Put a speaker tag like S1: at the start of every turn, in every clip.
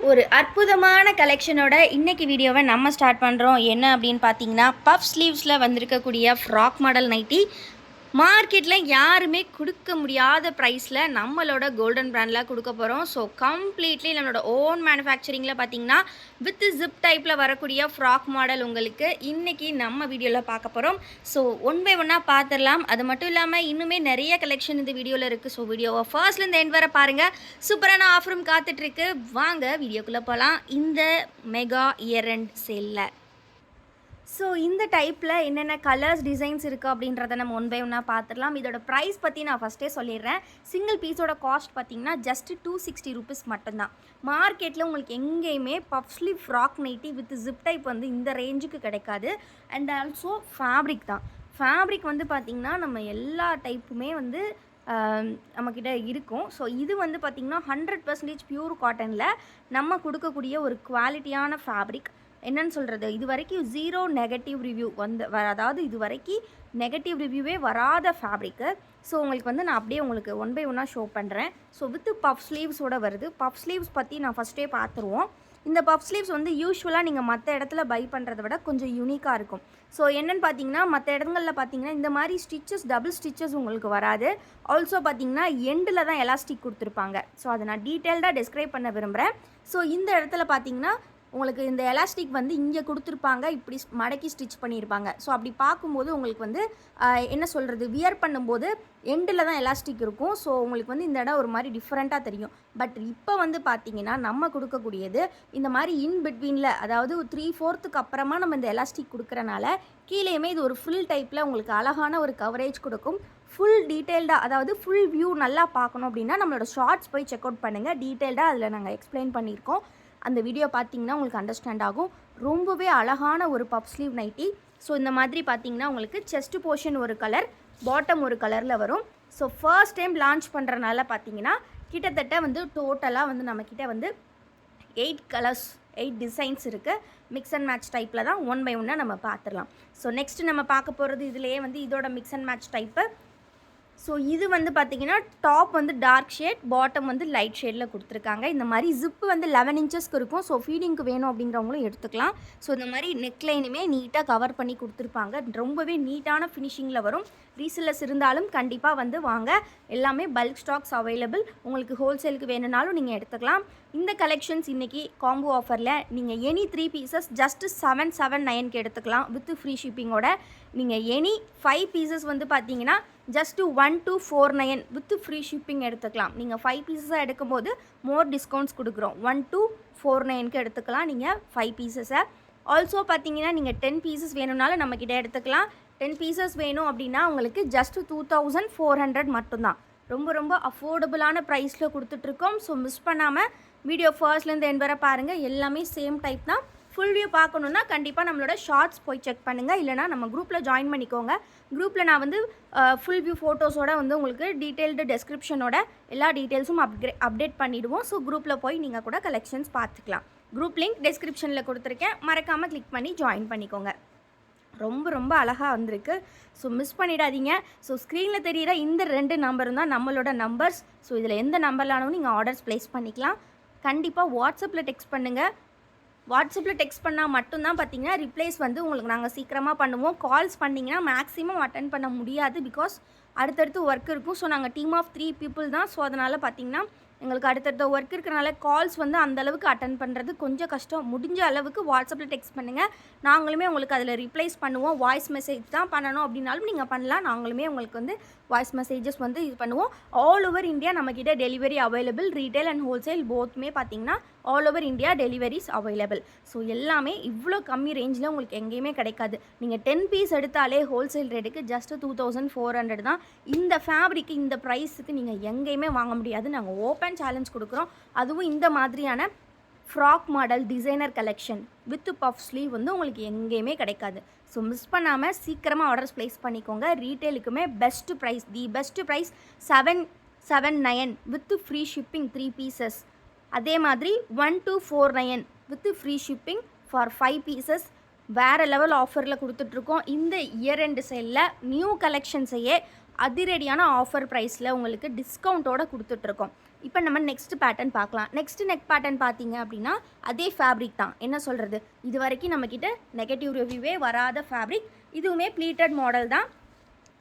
S1: ஒரு அற்புதமான கலெக்ஷனோட இன்னைக்கு வீடியோவை நம்ம ஸ்டார்ட் பண்ணுறோம். என்ன அப்படின்னு பார்த்தீங்கன்னா, பஃப் ஸ்லீவ்ஸில் வந்திருக்கக்கூடிய ஃப்ராக் மாடல் நைட்டி மார்க்கெட்டில் யாருமே கொடுக்க முடியாத ப்ரைஸில் நம்மளோட கோல்டன் பிராண்டில் கொடுக்க போகிறோம். ஸோ கம்ப்ளீட்லி நம்மளோட ஓன் மேனுஃபேக்சரிங்கில் பார்த்தீங்கன்னா வித் ஜிப் டைப்பில் வரக்கூடிய ஃப்ராக் மாடல் உங்களுக்கு இன்றைக்கி நம்ம வீடியோவில் பார்க்க போகிறோம். ஸோ ஒன் பை ஒன்னாக பார்த்துடலாம். அது மட்டும் இல்லாமல் இன்னுமே நிறைய கலெக்ஷன் இந்த வீடியோவில் இருக்குது. ஸோ வீடியோவை ஃபர்ஸ்ட்லேருந்து எண்ட் வர பாருங்கள். சூப்பரான ஆஃபரும் காத்துட்ருக்கு. வாங்க வீடியோக்குள்ளே போகலாம். இந்த மெகா இயர் எண்ட் சேலில் ஸோ இந்த டைப்பில் என்னென்ன கலர்ஸ் டிசைன்ஸ் இருக்குது அப்படின்றத நம்ம ஒன் பை ஒன்னாக பார்த்துடலாம். இதோட ப்ரைஸ் பற்றி நான் ஃபஸ்ட்டே சொல்லிடுறேன். சிங்கிள் பீஸோட காஸ்ட் பார்த்திங்கன்னா ஜஸ்ட் 260 rupees மட்டும்தான். மார்க்கெட்டில் உங்களுக்கு எங்கேயுமே puff sleeve frock nightie with zip type வந்து இந்த ரேஞ்சுக்கு கிடைக்காது. அண்ட் ஆல்சோ ஃபேப்ரிக் தான். ஃபேப்ரிக் வந்து பார்த்திங்கன்னா நம்ம எல்லா டைப்புமே வந்து நம்மக்கிட்ட இருக்கும். ஸோ இது வந்து பார்த்திங்கன்னா 100% பியூர் காட்டனில் நம்ம கொடுக்கக்கூடிய ஒரு குவாலிட்டியான ஃபேப்ரிக். என்னன்னு சொல்கிறது, இது வரைக்கும் 0 நெகட்டிவ் ரிவ்யூ அதாவது இது வரைக்கும் நெகட்டிவ் ரிவ்யூவே வராத ஃபேப்ரிக்கு. ஸோ உங்களுக்கு வந்து நான் அப்படியே உங்களுக்கு ஒன் பை ஒன்னாக ஷோ பண்ணுறேன். ஸோ வித் பஃப் ஸ்லீவ்ஸோடு வருது. பஃப் ஸ்லீவ்ஸ் பற்றி நான் ஃபஸ்ட்டே பார்த்துருவோம். இந்த பஃப் ஸ்லீவ்ஸ் வந்து யூஸ்வலாக நீங்கள் மற்ற இடத்துல பை பண்ணுறத விட கொஞ்சம் யூனிக்காக இருக்கும். ஸோ என்னென்னு பார்த்தீங்கன்னா, மற்ற இடங்களில் பார்த்தீங்கன்னா இந்த மாதிரி ஸ்டிச்சஸ் டபுள் ஸ்டிச்சஸ் உங்களுக்கு வராது. ஆல்சோ பார்த்தீங்கன்னா எண்டில் தான் எலாஸ்டிக் கொடுத்துருப்பாங்க. ஸோ அதை நான் டீட்டெயில்டாக டிஸ்கிரைப் பண்ண விரும்புகிறேன். ஸோ இந்த இடத்துல பார்த்தீங்கன்னா உங்களுக்கு இந்த எலாஸ்டிக் வந்து இங்கே கொடுத்துருப்பாங்க, இப்படி மடக்கி ஸ்டிச் பண்ணியிருப்பாங்க. ஸோ அப்படி பார்க்கும்போது உங்களுக்கு வந்து என்ன சொல்கிறது, வியர் பண்ணும்போது எண்டில் தான் எலாஸ்டிக் இருக்கும். ஸோ உங்களுக்கு வந்து இந்த இடம் ஒரு மாதிரி டிஃப்ரெண்ட்டாக தெரியும். பட் இப்போ வந்து பார்த்தீங்கன்னா நம்ம கொடுக்கக்கூடியது இந்த மாதிரி இன் பிட்வீனில், அதாவது 3/4 அப்புறமா நம்ம இந்த எலாஸ்டிக் கொடுக்குறனால கீழேயுமே இது ஒரு ஃபுல் டைப்பில் உங்களுக்கு அழகான ஒரு கவரேஜ் கொடுக்கும். ஃபுல் டீட்டெயில்டாக, அதாவது ஃபுல் வியூ நல்லா பார்க்கணும் அப்படின்னா நம்மளோட ஷார்ட்ஸ் போய் செக் அவுட் பண்ணுங்கள். டீட்டெயில்டாக அதில் நாங்கள் எக்ஸ்பிளைன் பண்ணியிருக்கோம். அந்த வீடியோ பார்த்தீங்கன்னா உங்களுக்கு அண்டர்ஸ்டாண்ட் ஆகும். ரொம்பவே அழகான ஒரு பஃப் ஸ்லீவ் நைட்டி. ஸோ இந்த மாதிரி பார்த்தீங்கன்னா உங்களுக்கு செஸ்ட் போர்ஷன் ஒரு கலர், பாட்டம் ஒரு கலரில் வரும். ஸோ ஃபர்ஸ்ட் டைம் லான்ச் பண்ணுறனால பார்த்தீங்கன்னா கிட்டத்தட்ட வந்து டோட்டலாக வந்து நம்மக்கிட்ட வந்து 8 கலர்ஸ் 8 டிசைன்ஸ் இருக்குது. மிக்ஸ் அண்ட் மேட்ச் டைப்பில் தான் ஒன் பை ஒன்னாக நம்ம பார்த்துடலாம். ஸோ நெக்ஸ்ட் நம்ம பார்க்க போகிறது இதுலேயே வந்து இதோட mix and match type. So இது வந்து பார்த்திங்கன்னா டாப் வந்து டார்க் ஷேட், பாட்டம் வந்து லைட் ஷேடில் கொடுத்துருக்காங்க. இந்த மாதிரி ஜிப்பு வந்து 11 inchesக்கு இருக்கும். ஸோ ஃபீடிங்க்கு வேணும் அப்படிங்கிறவங்களும் எடுத்துக்கலாம். ஸோ இந்த மாதிரி நெக்லைனுமே நீட்டாக கவர் பண்ணி கொடுத்துருப்பாங்க. ரொம்பவே நீட்டான ஃபினிஷிங்கில் வரும். ரீசெல்லர்ஸ் இருந்தாலும் கண்டிப்பாக வந்து வாங்க. எல்லாமே பல்க் ஸ்டாக்ஸ் அவைலபிள். உங்களுக்கு ஹோல்சேலுக்கு வேணும்னாலும் நீங்கள் எடுத்துக்கலாம். இந்த கலெக்ஷன்ஸ் இன்றைக்கி காம்போ ஆஃபரில் நீங்கள் எனி 3 pieces ஜஸ்ட் 779க்கு எடுத்துக்கலாம் வித் ஃப்ரீ ஷிப்பிங்கோட. நீங்கள் எனி 5 pieces வந்து பார்த்தீங்கன்னா ஜஸ்ட்டு 1249 வித் ஃப்ரீ ஷிப்பிங் எடுத்துக்கலாம். நீங்கள் 5 pieces எடுக்கும்போது மோர் டிஸ்கவுண்ட்ஸ் கொடுக்குறோம். 1249க்கு எடுத்துக்கலாம் நீங்கள் 5 pieces. ஆல்சோ பார்த்தீங்கன்னா நீங்கள் 10 pieces வேணும்னாலும் நம்மக்கிட்ட எடுத்துக்கலாம். 10 pieces வேணும் அப்படின்னா உங்களுக்கு ஜஸ்ட்டு 2400 மட்டும்தான். ரொம்ப ரொம்ப அஃபோர்டபுளான ப்ரைஸில் கொடுத்துட்ருக்கோம். ஸோ மிஸ் பண்ணாமல் வீடியோ ஃபர்ஸ்ட்லேருந்து எண்ட் வர பாருங்கள். எல்லாமே சேம் டைப் தான். ஃபுல் வியூ பார்க்கணுன்னா கண்டிப்பாக நம்மளோட ஷார்ட்ஸ் போய் செக் பண்ணுங்கள். இல்லைனா நம்ம குரூப்பில் ஜாயின் பண்ணிக்கோங்க. குரூப்பில் நான் வந்து ஃபுல் வியூ ஃபோட்டோஸோட வந்து உங்களுக்கு டீட்டெயில்டு டெஸ்கிரிப்ஷனோட எல்லா டீட்டெயில்ஸும் அப்டேட் பண்ணிவிடுவோம். ஸோ குரூப்பில் போய் நீங்கள் கூட கலெக்ஷன்ஸ் பார்த்துக்கலாம். குரூப் லிங்க் டெஸ்கிரிப்ஷனில் கொடுத்துருக்கேன். மறக்காமல் கிளிக் பண்ணி ஜாயின் பண்ணிக்கோங்க. ரொம்ப ரொம்ப அழகாக வந்திருக்கு. ஸோ மிஸ் பண்ணிடாதீங்க. ஸோ ஸ்க்ரீனில் தெரிகிற இந்த 2 நம்பரும் தான் நம்மளோட நம்பர்ஸ். ஸோ இதில் எந்த நம்பர்லானும் நீங்கள் ஆர்டர்ஸ் ப்ளேஸ் பண்ணிக்கலாம். கண்டிப்பாக வாட்ஸ்அப்பில் டெக்ஸ்ட் பண்ணுங்கள். வாட்ஸ்அப்பில் டெக்ஸ்ட் பண்ணால் மட்டும்தான் பார்த்தீங்கன்னா ரிப்ளைஸ் வந்து உங்களுக்கு நாங்கள் சீக்கிரமாக பண்ணுவோம். கால்ஸ் பண்ணிங்கன்னா மேக்ஸிமம் அட்டன் பண்ண முடியாது. பிகாஸ் அடுத்தடுத்து ஒர்க் இருக்கும். ஸோ நாங்கள் டீம் ஆஃப் 3 people தான். ஸோ அதனால் பார்த்திங்கன்னா எங்களுக்கு அடுத்தடுத்த ஒர்க் இருக்கிறனால கால்ஸ் வந்து அந்தளவுக்கு அட்டன் பண்ணுறது கொஞ்சம் கஷ்டம். முடிஞ்ச அளவுக்கு வாட்ஸ்அப்பில் டெக்ஸ்ட் பண்ணுங்கள். நாங்களுமே உங்களுக்கு அதில் ரிப்ளைஸ் பண்ணுவோம். வாய்ஸ் மெசேஜ் தான் பண்ணணும் அப்படின்னாலும் நீங்கள் பண்ணலாம். நாங்களுமே உங்களுக்கு வந்து வாய்ஸ் மெசேஜஸ் வந்து இது பண்ணுவோம். ஆல் ஓவர் இந்தியா நம்மக்கிட்ட delivery available. Retail and wholesale போத்துமே பார்த்திங்கன்னா all over India deliveries available. So எல்லாமே இவ்வளோ கம்மி ரேஞ்சில் உங்களுக்கு எங்கேயுமே கிடைக்காது. நீங்கள் 10 piece எடுத்தாலே ஹோல்சேல் ரேட்டுக்கு ஜஸ்ட்டு 2400 தான். இந்த ஃபேப்ரிக்கு இந்த ப்ரைஸுக்கு நீங்கள் எங்கேயுமே வாங்க முடியாது. நாங்கள் ஓப்பன் சேலஞ்ச் கொடுக்குறோம். அதுவும் இந்த மாதிரியான frock model designer collection with puff sleeve வந்து உங்களுக்கு எங்கேயுமே கிடைக்காது. ஸோ மிஸ் பண்ணாமல் சீக்கிரமாக ஆர்டர்ஸ் ப்ளேஸ் பண்ணிக்கோங்க. ரீட்டெயிலுக்குமே best price, the best price 779 with free shipping 3 pieces. அதே மாதிரி 1249 with free shipping for 5 pieces. வேறு லெவல் ஆஃபரில் கொடுத்துட்ருக்கோம். இந்த இயர் எண்ட் சேலில் நியூ கலெக்ஷன்ஸையே அதிரடியான ஆஃபர் ப்ரைஸில் உங்களுக்கு டிஸ்கவுண்ட்டோடு கொடுத்துட்ருக்கோம். இப்போ நம்ம நெக்ஸ்ட் பேட்டர்ன் பார்க்கலாம். நெக்ஸ்ட் நெக் பேட்டர்ன் பார்த்தீங்க அப்படின்னா அதே ஃபேப்ரிக் தான். என்ன சொல்கிறது, இது வரைக்கும் நம்மக்கிட்ட நெகட்டிவ் ரிவ்யூவே வராத ஃபேப்ரிக். இதுவுமே ப்ளீட்டட் மாடல் தான்.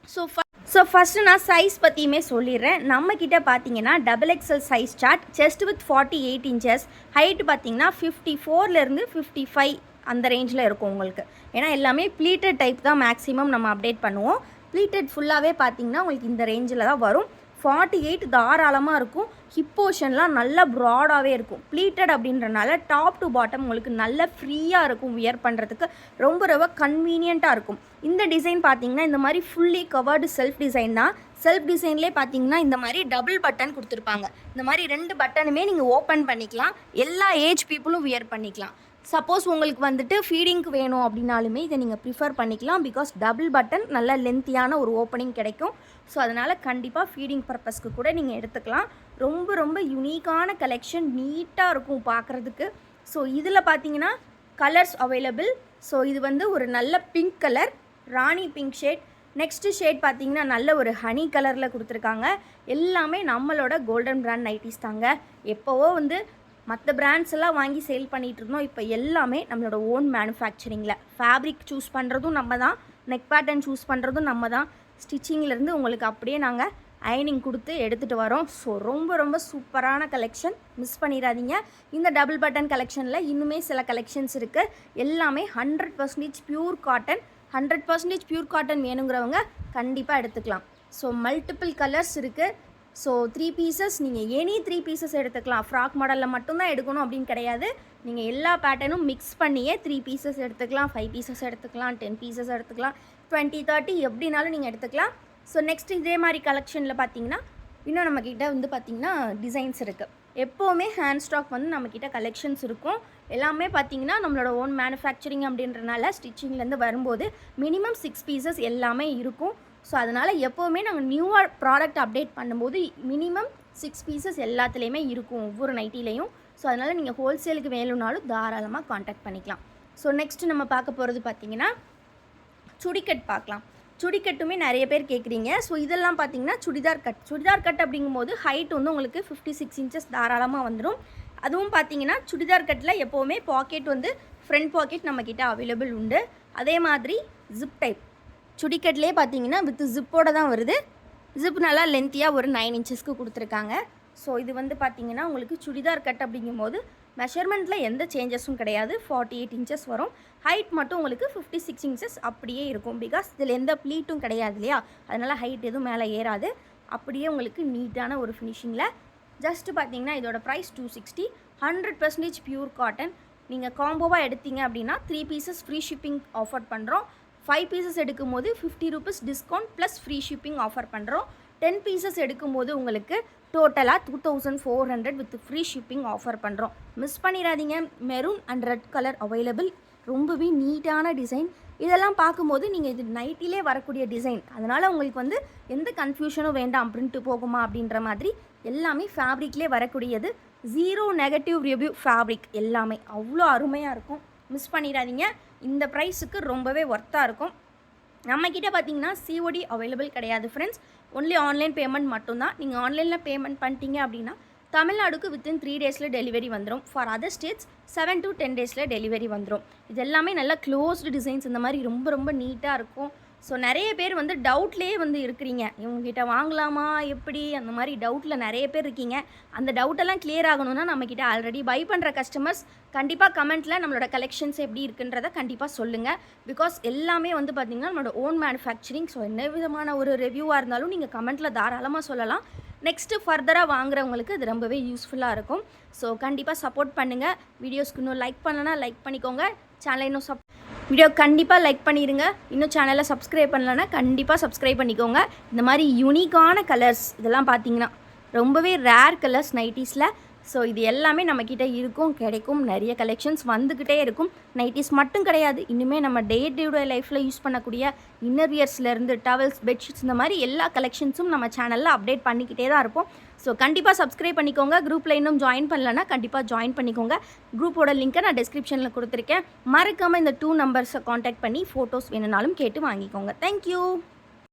S1: ஸோ ஃபஸ்ட்டு நான் சைஸ் பற்றியுமே சொல்லிடுறேன். நம்மக்கிட்ட பார்த்தீங்கன்னா XXL size chart, chest with 48 inches, height பார்த்தீங்கன்னா 54லேருந்து 55 அந்த ரேஞ்சில் இருக்கும் உங்களுக்கு. ஏன்னா எல்லாமே ப்ளீட்டட் டைப் தான் மேக்ஸிமம் நம்ம அப்டேட் பண்ணுவோம். ப்ளீட்டட் ஃபுல்லாகவே பார்த்தீங்கன்னா உங்களுக்கு இந்த ரேஞ்சில் தான் வரும். 48 தாராளமாக இருக்கும். ஹிப் போர்ஷன்லாம் நல்லா ப்ராடாகவே இருக்கும். ப்ளீட்டட் அப்படின்றனால டாப் டு பாட்டம் உங்களுக்கு நல்ல ஃப்ரீயாக இருக்கும். வியர் பண்ணுறதுக்கு ரொம்ப ரொம்ப கன்வீனியண்ட்டாக இருக்கும். இந்த டிசைன் பார்த்தீங்கன்னா இந்த மாதிரி ஃபுல்லி கவர்டு செல்ஃப் டிசைன் தான். செல்ஃப் டிசைன்லேயே பார்த்தீங்கன்னா இந்த மாதிரி டபுள் பட்டன் கொடுத்துருப்பாங்க. இந்த மாதிரி 2 பட்டனுமே நீங்கள் ஓப்பன் பண்ணிக்கலாம். எல்லா ஏஜ் பீப்புளும் வியர் பண்ணிக்கலாம். சப்போஸ் உங்களுக்கு வந்துட்டு ஃபீடிங்க்கு வேணும் அப்படின்னாலுமே இதை நீங்கள் ப்ரிஃபர் பண்ணிக்கலாம். பிகாஸ் டபுள் பட்டன் நல்ல லென்த்தியான ஒரு ஓப்பனிங் கிடைக்கும். ஸோ அதனால் கண்டிப்பாக ஃபீடிங் பர்பஸ்க்கு கூட நீங்கள் எடுத்துக்கலாம். ரொம்ப ரொம்ப யூனிக்கான கலெக்ஷன், நீட்டாக இருக்கும் பார்க்குறதுக்கு. ஸோ இதில் பார்த்தீங்கன்னா கலர்ஸ் அவைலபிள். ஸோ இது வந்து ஒரு நல்ல பிங்க் கலர், ராணி பிங்க் ஷேட். நெக்ஸ்ட்டு ஷேட் பார்த்தீங்கன்னா நல்ல ஒரு ஹனி கலரில் கொடுத்துருக்காங்க. எல்லாமே நம்மளோட கோல்டன் பிராண்ட் நைட்டிஸ் தாங்க. எப்போவோ வந்து மற்ற பிராண்ட்ஸ் எல்லாம் வாங்கி சேல் பண்ணிகிட்டு இருந்தோம். இப்போ எல்லாமே நம்மளோட ஓன் மேனுஃபேக்சரிங்கில். ஃபேப்ரிக் சூஸ் பண்ணுறதும் நம்ம தான், நெக் பேட்டர்ன் சூஸ் பண்ணுறதும் நம்ம தான். ஸ்டிச்சிங்லேருந்து உங்களுக்கு அப்படியே நாங்கள் அயனிங் கொடுத்து எடுத்துகிட்டு வரோம். ஸோ ரொம்ப ரொம்ப சூப்பரான கலெக்ஷன், மிஸ் பண்ணிடாதீங்க. இந்த டபுள் பட்டன் கலெக்ஷனில் இன்னுமே சில கலெக்ஷன்ஸ் இருக்குது. எல்லாமே 100% பியூர் காட்டன். 100% பியூர் காட்டன் வேணுங்கிறவங்க கண்டிப்பாக எடுத்துக்கலாம். ஸோ மல்டிபிள் கலர்ஸ் இருக்குது. ஸோ 3 பீசஸ் நீங்கள் எனி 3 பீசஸ் எடுத்துக்கலாம். ஃப்ராக் மாடலில் மட்டும்தான் எடுக்கணும் அப்படின்னு கிடையாது. நீங்கள் எல்லா பேட்டர்னும் மிக்ஸ் பண்ணியே 3 பீசஸ் எடுத்துக்கலாம், 5 பீசஸ் எடுத்துக்கலாம், 10 பீசஸ் எடுத்துக்கலாம், 20, 30 எப்படினாலும் நீங்கள் எடுத்துக்கலாம். ஸோ நெக்ஸ்ட் இதே மாதிரி கலெக்ஷனில் பார்த்தீங்கன்னா இன்னும் நம்மக்கிட்ட வந்து பார்த்திங்கன்னா டிசைன்ஸ் இருக்குது. எப்போவுமே ஹேண்ட் ஸ்டாக் வந்து நம்மக்கிட்ட கலெக்ஷன்ஸ் இருக்கும். எல்லாமே பார்த்திங்கன்னா நம்மளோட ஓன் மேனுஃபேக்சரிங் அப்படின்றனால ஸ்டிச்சிங்லேருந்து வரும்போது மினிமம் 6 பீசஸ் எல்லாமே இருக்கும். ஸோ அதனால் எப்போவுமே நாங்கள் நியூவாக ப்ராடக்ட் அப்டேட் பண்ணும்போது மினிமம் 6 பீசஸ் எல்லாத்துலேயுமே இருக்கும் ஒவ்வொரு நைட்டிலையும். ஸோ அதனால் நீங்கள் ஹோல்சேலுக்கு வேணும்னாலும் தாராளமாக காண்டாக்ட் பண்ணிக்கலாம். ஸோ நெக்ஸ்ட்டு நம்ம பார்க்க போகிறது பார்த்திங்கன்னா சுடிக்கட் பார்க்கலாம். சுடிக்கட்டுமே நிறைய பேர் கேட்குறீங்க. ஸோ இதெல்லாம் பார்த்தீங்கன்னா சுடிதார் கட். சுடிதார் கட் அப்படிங்கும்போது ஹைட் வந்து உங்களுக்கு 56 இன்ச்சஸ் தாராளமாக வந்துடும். அதுவும் பார்த்தீங்கன்னா சுடிதார் கட்டில் எப்போவுமே பாக்கெட் வந்து ஃப்ரண்ட் பாக்கெட் நம்மக்கிட்ட அவைலபிள் உண்டு. அதே மாதிரி ஜிப் டைப் சுடிக்கட்லேயே பார்த்தீங்கன்னா வித் ஜிப்போடு தான் வருது. ஜிப் நல்லா லென்த்தியாக ஒரு 9 இன்ச்சஸ்க்கு கொடுத்துருக்காங்க. ஸோ இது வந்து பார்த்திங்கன்னா உங்களுக்கு சுடிதார் கட் அப்படிங்கும்போது மெஷர்மெண்ட்டில் எந்த சேஞ்சஸும் கிடையாது. 48 இன்ச்சஸ் வரும். ஹைட் மட்டும் உங்களுக்கு 56 இன்ச்சஸ் அப்படியே இருக்கும். பிகாஸ் இதில் எந்த ப்ளீட்டும் கிடையாது இல்லையா, அதனால் ஹைட் எதுவும் மேலே ஏறாது. அப்படியே உங்களுக்கு நீட்டான ஒரு ஃபினிஷிங்கில். ஜஸ்ட்டு பார்த்தீங்கன்னா இதோட ப்ரைஸ் 260. 100% pure cotton. நீங்கள் காம்போவாக எடுத்தீங்க அப்படின்னா 3 பீசஸ் ஃப்ரீ ஷிப்பிங் ஆஃபர் பண்ணுறோம். 5 பீசஸ் எடுக்கும் போது 50 rupees discount plus free shipping offer பண்ணுறோம். 10 பீசஸ் எடுக்கும்போது உங்களுக்கு டோட்டலாக 2400 வித் ஃப்ரீ ஷிப்பிங் ஆஃபர் பண்ணுறோம். மிஸ் பண்ணிடாதீங்க. Maroon and red colour available. ரொம்பவே நீட்டான டிசைன். இதெல்லாம் பார்க்கும்போது நீங்கள் இது நைட்டிலே வரக்கூடிய டிசைன், அதனால் உங்களுக்கு வந்து எந்த கன்ஃபியூஷனும் வேண்டாம். பிரிண்ட்டு போகுமா அப்படின்ற மாதிரி எல்லாமே ஃபேப்ரிக்லேயே வரக்கூடியது. 0 நெகட்டிவ் ரிவ்யூ ஃபேப்ரிக். எல்லாமே அவ்வளோ அருமையாக இருக்கும். மிஸ் பண்ணிடாதீங்க. இந்த ப்ரைஸுக்கு ரொம்பவே ஒர்த்தாக இருக்கும். நம்மக்கிட்ட பார்த்தீங்கன்னா COD அவைலபிள் கிடையாது ஃப்ரெண்ட்ஸ். ஒன்லி ஆன்லைன் பேமெண்ட் மட்டும்தான். நீங்கள் ஆன்லைனில் பேமெண்ட் பண்ணிட்டீங்க அப்படின்னா தமிழ்நாடுக்கு வித்தின் 3 டேஸில் டெலிவரி வந்துடும். ஃபார் அதர் ஸ்டேட்ஸ் 7 to 10 டேஸில் டெலிவரி வந்துடும். இது எல்லாமே நல்லா க்ளோஸ்டு டிசைன்ஸ். இந்த மாதிரி ரொம்ப ரொம்ப நீட்டாக இருக்கும். ஸோ நிறைய பேர் வந்து டவுட்லேயே வந்து இருக்கிறீங்க, இவங்ககிட்ட வாங்கலாமா எப்படி, அந்த மாதிரி டவுட்டில் நிறைய பேர் இருக்கீங்க. அந்த டவுட்டெல்லாம் கிளியர் ஆகணும்னா நம்மக்கிட்ட ஆல்ரெடி பை பண்ணுற கஸ்டமர்ஸ் கண்டிப்பாக கமெண்ட்டில் நம்மளோட கலெக்ஷன்ஸ் எப்படி இருக்குன்றதை கண்டிப்பாக சொல்லுங்கள். பிகாஸ் எல்லாமே வந்து பார்த்திங்கன்னா நம்மளோட ஓன் மேனுஃபேக்சரிங். ஸோ என்ன விதமான ஒரு ரிவ்யூவாக இருந்தாலும் நீங்கள் கமெண்ட்டில் தாராளமாக சொல்லலாம். நெக்ஸ்ட்டு ஃபர்தராக வாங்குறவங்களுக்கு இது ரொம்பவே யூஸ்ஃபுல்லாக இருக்கும். ஸோ கண்டிப்பாக சப்போர்ட் பண்ணுங்கள். வீடியோஸ்க்கு இன்னும் லைக் பண்ணலன்னா லைக் பண்ணிக்கோங்க. சேனலை இன்னும் வீடியோ கண்டிப்பாக லைக் பண்ணிடுங்க. இன்னும் சேனலை சப்ஸ்கிரைப் பண்ணலன்னா கண்டிப்பாக சப்ஸ்கிரைப் பண்ணிக்கோங்க. இந்த மாதிரி யூனிக்கான கலர்ஸ் இதெல்லாம் பார்த்தீங்கன்னா ரொம்பவே ரேர் கலர்ஸ் நைட்டிஸில். ஸோ இது எல்லாமே நம்மக்கிட்ட இருக்கும், கிடைக்கும். நிறைய கலெக்ஷன்ஸ் வந்துக்கிட்டே இருக்கும். நைட்டிஸ் மட்டும் கிடையாது, இன்னுமே நம்ம டே டு டே லைஃப்பில் யூஸ் பண்ணக்கூடிய இன்னர்வியர்ஸ்லேருந்து டவல்ஸ், பெட்ஷீட்ஸ், இந்த மாதிரி எல்லா கலெக்ஷன்ஸும் நம்ம சேனலில் அப்டேட் பண்ணிக்கிட்டே தான் இருப்போம். ஸோ கண்டிப்பாக சப்ஸ்கிரைப் பண்ணிக்கோங்க. குரூப்பில் இன்னும் ஜாயின் பண்ணலன்னா கண்டிப்பாக ஜாயின் பண்ணிக்கோங்க. குரூப்போட லிங்க்கை நான் டிஸ்கிரிப்ஷனில் கொடுத்துருக்கேன். மறக்காமல் இந்த 2 நம்பர்ஸை காண்டாக்ட் பண்ணி ஃபோட்டோஸ் வேணுனாலும் கேட்டு வாங்கிக்கோங்க. தேங்க்யூ.